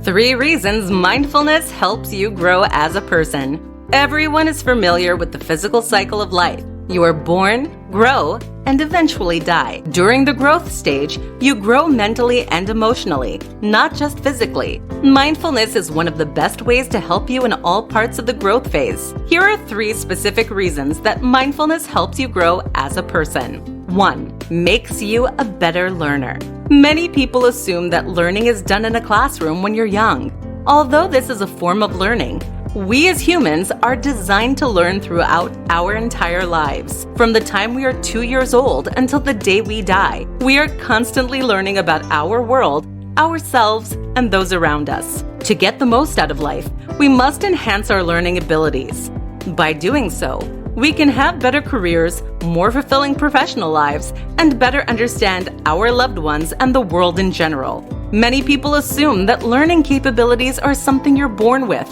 3 reasons mindfulness helps you grow as a person. Everyone is familiar with the physical cycle of life. You are born, grow, and eventually die. During the growth stage, you grow mentally and emotionally, not just physically. Mindfulness is one of the best ways to help you in all parts of the growth phase. Here are 3 specific reasons that mindfulness helps you grow as a person. 1. Makes you a better learner. Many people assume that learning is done in a classroom when you're young. Although this is a form of learning, we as humans are designed to learn throughout our entire lives. From the time we are 2 years old until the day we die, we are constantly learning about our world, ourselves, and those around us. To get the most out of life, we must enhance our learning abilities. By doing so, we can have better careers, more fulfilling professional lives, and better understand our loved ones and the world in general. Many people assume that learning capabilities are something you're born with.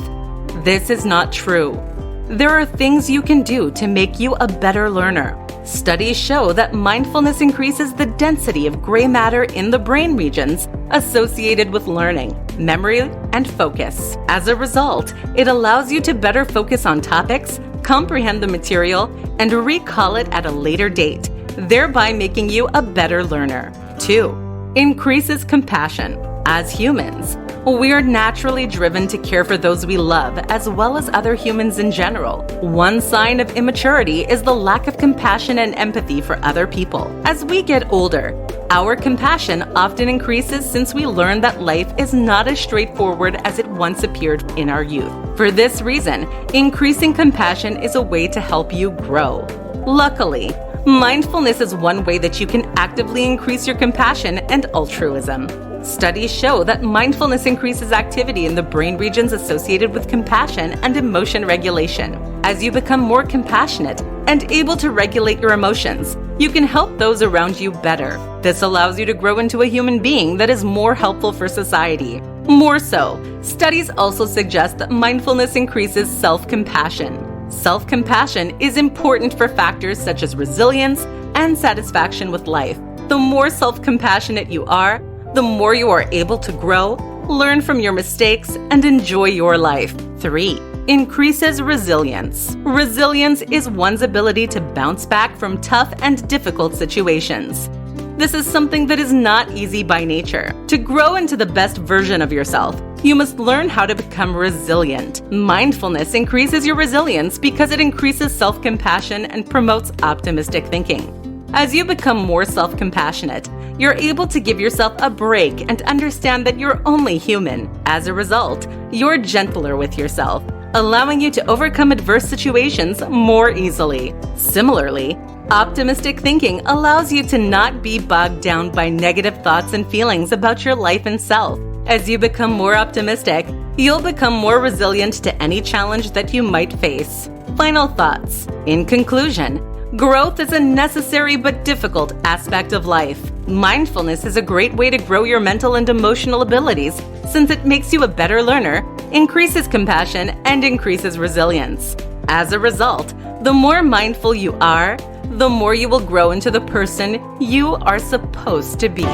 This is not true. There are things you can do to make you a better learner. Studies show that mindfulness increases the density of gray matter in the brain regions associated with learning, memory, and focus. As a result, it allows you to better focus on topics, comprehend the material, and recall it at a later date, thereby making you a better learner. 2. Increases compassion. As humans, we are naturally driven to care for those we love as well as other humans in general. One sign of immaturity is the lack of compassion and empathy for other people. As we get older, our compassion often increases since we learn that life is not as straightforward as it once appeared in our youth. For this reason, increasing compassion is a way to help you grow. Luckily, mindfulness is one way that you can actively increase your compassion and altruism. Studies show that mindfulness increases activity in the brain regions associated with compassion and emotion regulation. As you become more compassionate and able to regulate your emotions, you can help those around you better. This allows you to grow into a human being that is more helpful for society. More so, studies also suggest that mindfulness increases self-compassion. Self-compassion is important for factors such as resilience and satisfaction with life. The more self-compassionate you are, the more you are able to grow, learn from your mistakes, and enjoy your life. 3. Increases resilience. Resilience is one's ability to bounce back from tough and difficult situations. This is something that is not easy by nature. To grow into the best version of yourself, you must learn how to become resilient. Mindfulness increases your resilience because it increases self-compassion and promotes optimistic thinking. As you become more self-compassionate, you're able to give yourself a break and understand that you're only human. As a result, you're gentler with yourself, allowing you to overcome adverse situations more easily. Similarly, optimistic thinking allows you to not be bogged down by negative thoughts and feelings about your life and self. As you become more optimistic, you'll become more resilient to any challenge that you might face. Final thoughts. In conclusion, growth is a necessary but difficult aspect of life. Mindfulness is a great way to grow your mental and emotional abilities since it makes you a better learner, increases compassion, and increases resilience. As a result, the more mindful you are, the more you will grow into the person you are supposed to be.